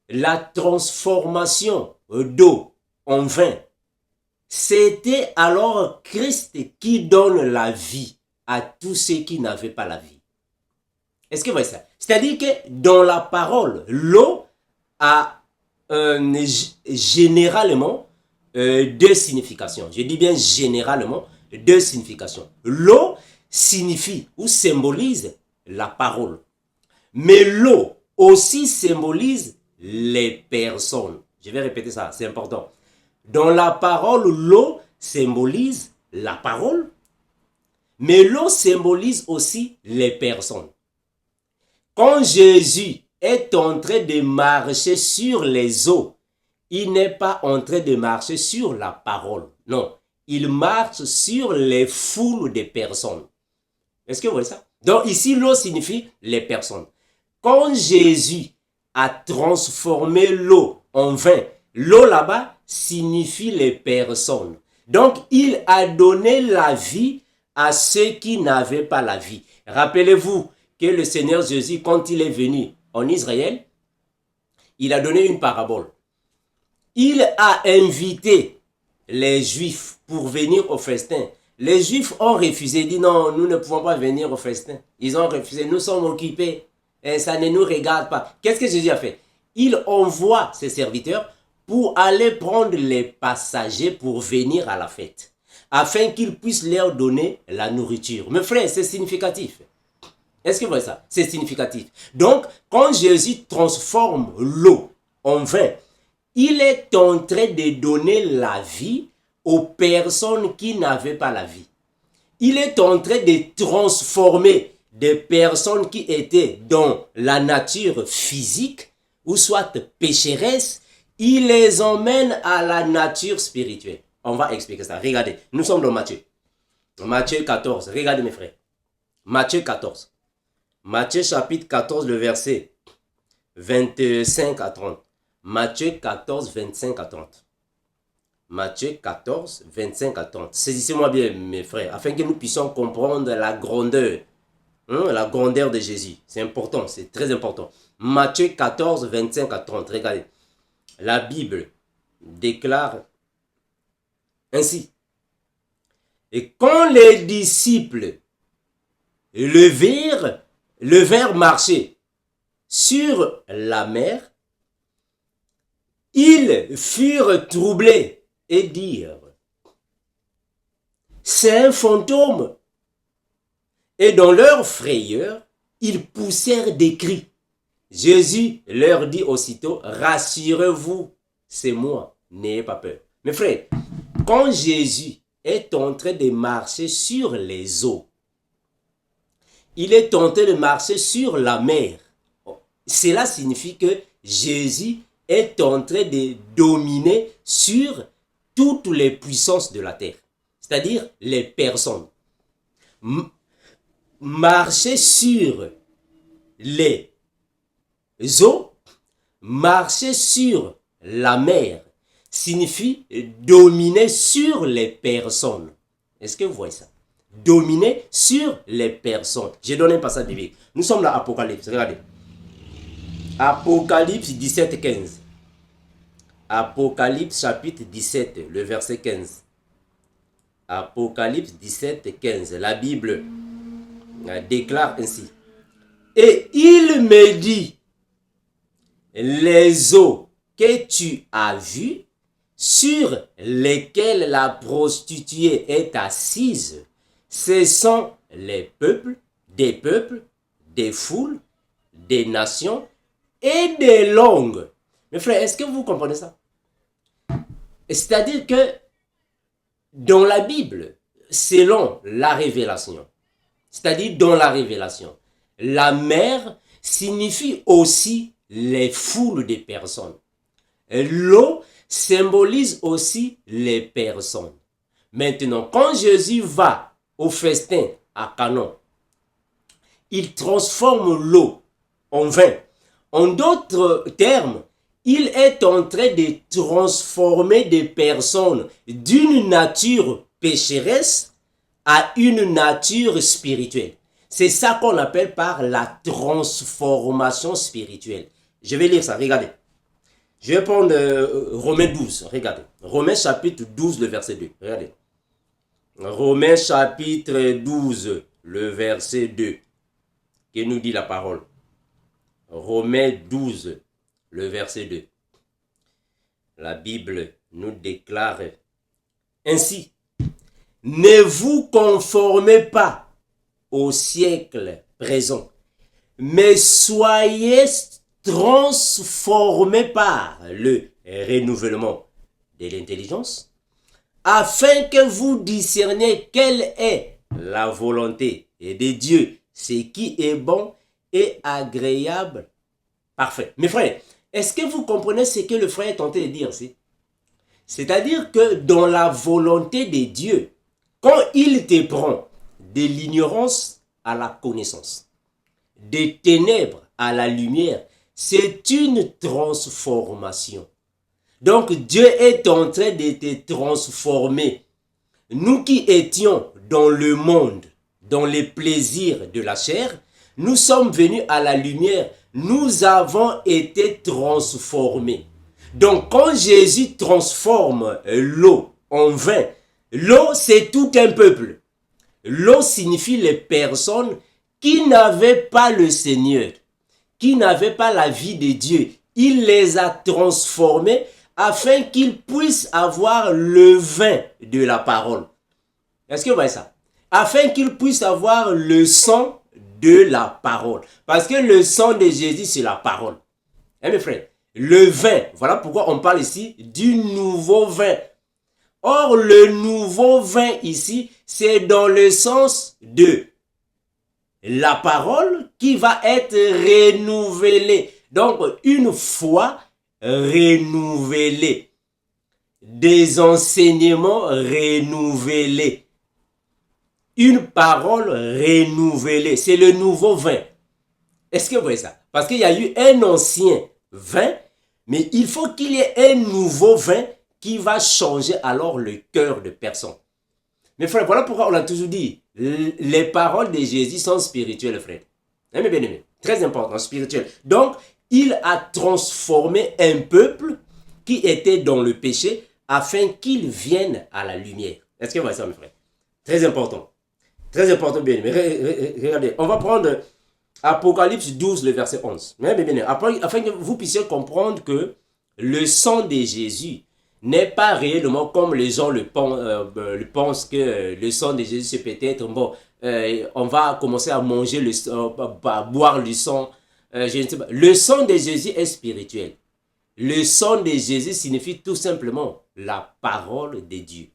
la transformation d'eau en vin, c'était alors Christ qui donne la vie à tous ceux qui n'avaient pas la vie. Est-ce que vous voyez ça? C'est-à-dire que dans la parole, l'eau a généralement deux significations. Je dis bien généralement deux significations. L'eau signifie ou symbolise la parole. Mais l'eau aussi symbolise les personnes. Je vais répéter ça, c'est important. Dans la parole, l'eau symbolise la parole, mais l'eau symbolise aussi les personnes. Quand Jésus est en train de marcher sur les eaux, il n'est pas en train de marcher sur la parole. Non, il marche sur les foules de personnes. Est-ce que vous voyez ça? Donc ici, l'eau signifie les personnes. Quand Jésus a transformé l'eau en vin, l'eau là-bas signifie les personnes. Donc il a donné la vie à ceux qui n'avaient pas la vie. Rappelez-vous que le Seigneur Jésus, quand il est venu en Israël, il a donné une parabole. il a invité les Juifs pour venir au festin. Les Juifs ont refusé, dit non, nous ne pouvons pas venir au festin. Ils ont refusé, nous sommes occupés, et ça ne nous regarde pas. Qu'est-ce que Jésus a fait? Il envoie ses serviteurs pour aller prendre les passagers pour venir à la fête, afin qu'ils puissent leur donner la nourriture. Mes frères, c'est significatif. Est-ce que vous voyez ça? C'est significatif. Donc, quand Jésus transforme l'eau en vin, il est en train de donner la vie aux personnes qui n'avaient pas la vie. Il est en train de transformer des personnes qui étaient dans la nature physique, ou soit pécheresses, il les emmène à la nature spirituelle. On va expliquer ça. Regardez, nous sommes dans Matthieu. Matthieu 14. Regardez mes frères. Matthieu 14. Matthieu chapitre 14, le verset 25 à 30. Matthieu 14, 25 à 30. Matthieu 14, 25 à 30. Saisissez-moi bien, mes frères, afin que nous puissions comprendre la grandeur de Jésus. C'est important, c'est très important. Matthieu 14, 25 à 30. Regardez. La Bible déclare ainsi. Et quand les disciples le virent marcher sur la mer, ils furent troublés et dirent, c'est un fantôme. Et dans leur frayeur, ils poussèrent des cris. Jésus leur dit aussitôt, rassurez-vous, c'est moi, n'ayez pas peur. Mes frères, quand Jésus est en train de marcher sur les eaux, il est tenté de marcher sur la mer. Cela signifie que Jésus est en train de dominer sur toutes les puissances de la terre, c'est-à-dire les personnes. Marcher sur les eaux, marcher sur la mer, signifie dominer sur les personnes. Est-ce que vous voyez ça? Dominer sur les personnes. J'ai donné un passage biblique. Nous sommes dans Apocalypse. Regardez. Apocalypse 17, 15. Apocalypse chapitre 17, le verset 15. Apocalypse 17, 15. La Bible déclare ainsi. Et il me dit, les eaux que tu as vues, sur lesquelles la prostituée est assise, ce sont les peuples, des foules, des nations et des langues. Mes frères, est-ce que vous comprenez ça? C'est-à-dire que dans la Bible, selon la révélation, c'est-à-dire dans la révélation, la mer signifie aussi les foules de personnes. L'eau symbolise aussi les personnes. Maintenant, quand Jésus va au festin à Canon, il transforme l'eau en vin. En d'autres termes, il est en train de transformer des personnes d'une nature pécheresse à une nature spirituelle. C'est ça qu'on appelle par la transformation spirituelle. Je vais lire ça, regardez. Je vais prendre Romains 12, regardez. Romains chapitre 12, le verset 2, regardez. Romains chapitre 12, le verset 2, qui nous dit la parole. Romains 12, le verset 2. La Bible nous déclare ainsi. Ne vous conformez pas au siècle présent, mais soyez transformés par le renouvellement de l'intelligence, afin que vous discerniez quelle est la volonté de Dieu, ce qui est bon et agréable, parfait. Mes frères, est-ce que vous comprenez ce que le frère est tenté de dire ici? C'est-à-dire que dans la volonté de Dieu, quand il te prend de l'ignorance à la connaissance, des ténèbres à la lumière, c'est une transformation. Donc Dieu est en train de te transformer. Nous qui étions dans le monde, dans les plaisirs de la chair, nous sommes venus à la lumière. Nous avons été transformés. Donc, quand Jésus transforme l'eau en vin, l'eau, c'est tout un peuple. L'eau signifie les personnes qui n'avaient pas le Seigneur, qui n'avaient pas la vie de Dieu. Il les a transformés afin qu'ils puissent avoir le vin de la parole. Est-ce que vous voyez ça? Afin qu'ils puissent avoir le sang de la parole. Parce que le sang de Jésus, c'est la parole. Hein, mes frères? Le vin, voilà pourquoi on parle ici du nouveau vin. Or, le nouveau vin ici, c'est dans le sens de la parole qui va être renouvelée. Donc, une foi renouvelée. Des enseignements renouvelés. Une parole renouvelée. C'est le nouveau vin. Est-ce que vous voyez ça? Parce qu'il y a eu un ancien vin, mais il faut qu'il y ait un nouveau vin qui va changer alors le cœur de personne. Mes frères, voilà pourquoi on a toujours dit, les paroles de Jésus sont spirituelles, frère. Bien aimé, très important, spirituel. Donc, il a transformé un peuple qui était dans le péché afin qu'il vienne à la lumière. Est-ce que vous voyez ça, mes frères? Très important. Très important, bien aimé. Regardez, on va prendre Apocalypse 12, le verset 11. Afin que vous puissiez comprendre que le sang de Jésus n'est pas réellement comme les gens le pensent que le sang de Jésus c'est peut-être, on va commencer à manger le sang, à boire le sang, je ne sais pas. Le sang de Jésus est spirituel. Le sang de Jésus signifie tout simplement la parole de Dieu.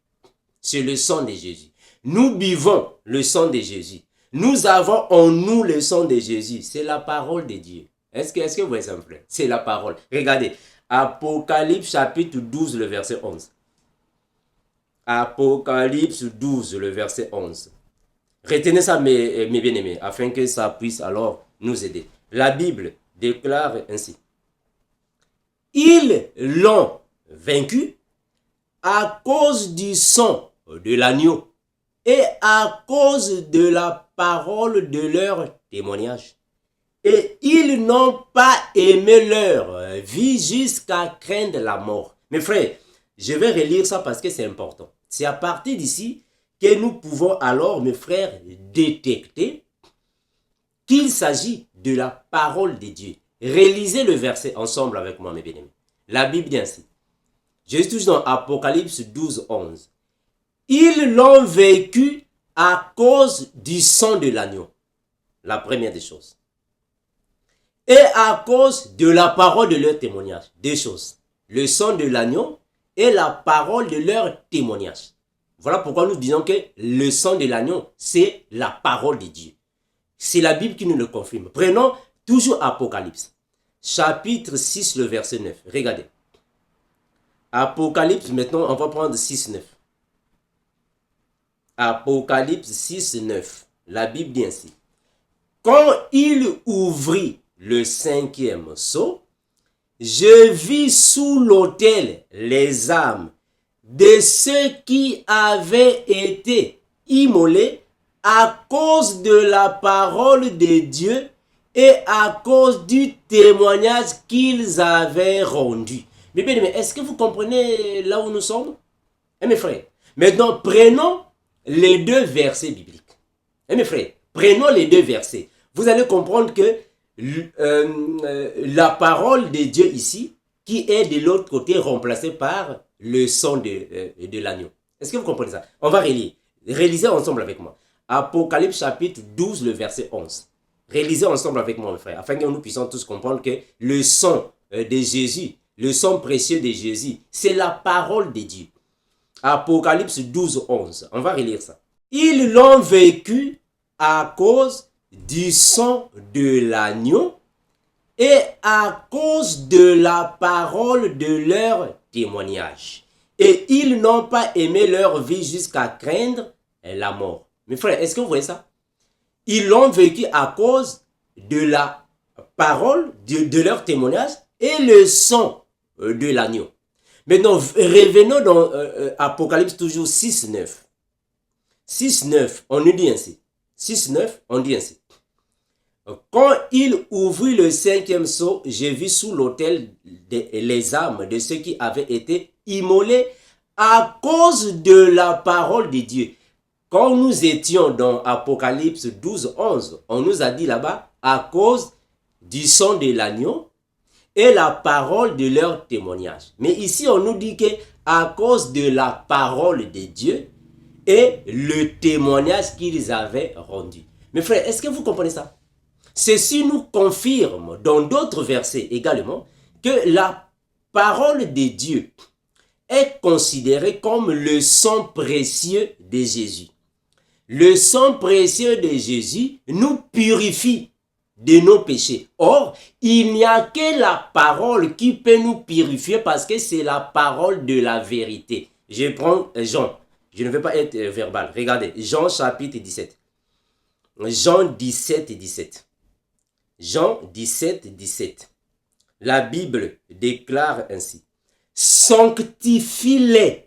C'est le sang de Jésus. Nous buvons le sang de Jésus. Nous avons en nous le sang de Jésus. C'est la parole de Dieu. Est-ce que vous voyez ça, frère? C'est la parole. Regardez. Apocalypse chapitre 12, le verset 11. Apocalypse 12, le verset 11. Retenez ça, mes bien-aimés, afin que ça puisse alors nous aider. La Bible déclare ainsi. Ils l'ont vaincu à cause du sang de l'agneau et à cause de la parole de leur témoignage. Et ils n'ont pas aimé leur vie jusqu'à craindre la mort. Mes frères, je vais relire ça parce que c'est important. C'est à partir d'ici que nous pouvons alors, mes frères, détecter qu'il s'agit de la parole de Dieu. Relisez le verset ensemble avec moi, mes bien-aimés. La Bible dit ainsi. Je suis toujours dans Apocalypse 12, 11. Ils l'ont vécu à cause du sang de l'agneau. La première des choses. Et à cause de la parole de leur témoignage. Deux choses. Le sang de l'agneau et la parole de leur témoignage. Voilà pourquoi nous disons que le sang de l'agneau, c'est la parole de Dieu. C'est la Bible qui nous le confirme. Prenons toujours Apocalypse. Chapitre 6, le verset 9. Regardez. Apocalypse, maintenant, on va prendre 6, 9. Apocalypse 6, 9. La Bible dit ainsi. Quand il ouvrit le cinquième sceau, je vis sous l'autel les âmes de ceux qui avaient été immolés à cause de la parole de Dieu et à cause du témoignage qu'ils avaient rendu. Mais bien, est-ce que vous comprenez là où nous sommes? Mes frères, maintenant prenons les deux versets bibliques. Mes frères, prenons les deux versets. Vous allez comprendre que la parole de Dieu ici, qui est de l'autre côté remplacée par le sang de l'agneau. Est-ce que vous comprenez ça? On va relire. Rélisez ensemble avec moi. Apocalypse chapitre 12, le verset 11. Rélisez ensemble avec moi, mes frères, afin que nous puissions tous comprendre que le sang de Jésus, le sang précieux de Jésus, c'est la parole de Dieu. Apocalypse 12, 11. On va relire ça. Ils l'ont vécu à cause du sang de l'agneau et à cause de la parole de leur témoignage. Et ils n'ont pas aimé leur vie jusqu'à craindre la mort. Mes frères, est-ce que vous voyez ça? Ils l'ont vécu à cause de la parole de leur témoignage et le sang de l'agneau. Maintenant, revenons dans Apocalypse toujours 6, 9. 6, 9, on nous dit ainsi. 6, 9, on dit ainsi. Quand il ouvrit le 5e sceau, j'ai vu sous l'autel les âmes de ceux qui avaient été immolés à cause de la parole de Dieu. Quand nous étions dans Apocalypse 12, 11, on nous a dit là-bas, à cause du sang de l'agneau et la parole de leur témoignage. Mais ici, on nous dit que à cause de la parole de Dieu et le témoignage qu'ils avaient rendu. Mes frères, est-ce que vous comprenez ça? Ceci nous confirme dans d'autres versets également que la parole de Dieu est considérée comme le sang précieux de Jésus. Le sang précieux de Jésus nous purifie de nos péchés. Or, il n'y a que la parole qui peut nous purifier parce que c'est la parole de la vérité. Je prends Jean. Je ne vais pas être verbal. Regardez, Jean chapitre 17. Jean 17, 17. Jean 17, 17. La Bible déclare ainsi. Sanctifie-les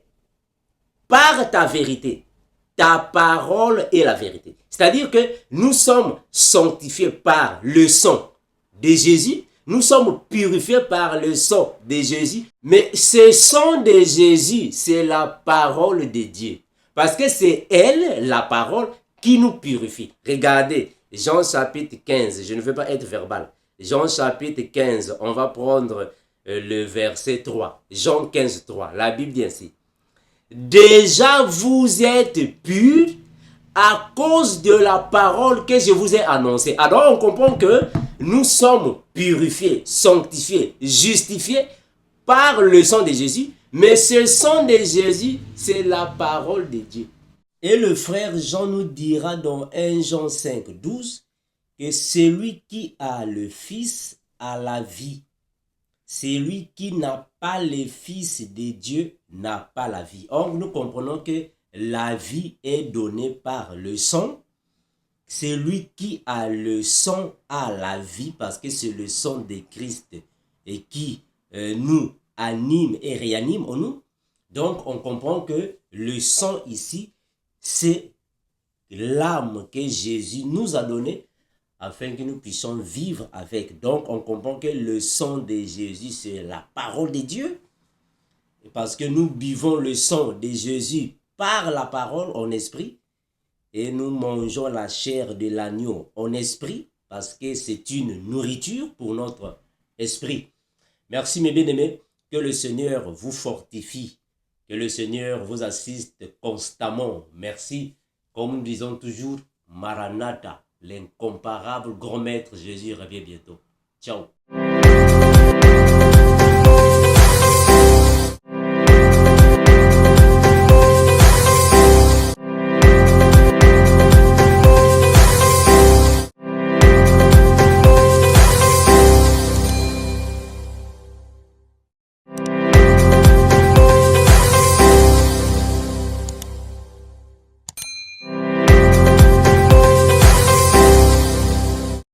par ta vérité. Ta parole est la vérité. C'est-à-dire que nous sommes sanctifiés par le sang de Jésus. Nous sommes purifiés par le sang de Jésus. Mais ce sang de Jésus, c'est la parole de Dieu. Parce que c'est elle, la parole, qui nous purifie. Regardez, Jean chapitre 15, je ne veux pas être verbal. Jean chapitre 15, on va prendre le verset 3. Jean 15, 3, la Bible dit ainsi. Déjà vous êtes purs à cause de la parole que je vous ai annoncée. Alors on comprend que nous sommes purifiés, sanctifiés, justifiés par le sang de Jésus. Mais ce sang de Jésus, c'est la parole de Dieu. Et le frère Jean nous dira dans 1 Jean 5, 12 que celui qui a le Fils a la vie. Celui qui n'a pas le Fils de Dieu n'a pas la vie. Or, nous comprenons que la vie est donnée par le sang. Celui qui a le sang a la vie parce que c'est le sang de Christ et qui nous anime et réanime en nous. Donc, on comprend que le sang ici, c'est l'âme que Jésus nous a donnée afin que nous puissions vivre avec. Donc, on comprend que le sang de Jésus, c'est la parole de Dieu. Et parce que nous buvons le sang de Jésus par la parole en esprit, et nous mangeons la chair de l'agneau en esprit, parce que c'est une nourriture pour notre esprit. Merci mes bien-aimés, que le Seigneur vous fortifie, que le Seigneur vous assiste constamment. Merci, comme nous disons toujours, Maranatha. L'incomparable grand maître Jésus revient bientôt. Ciao.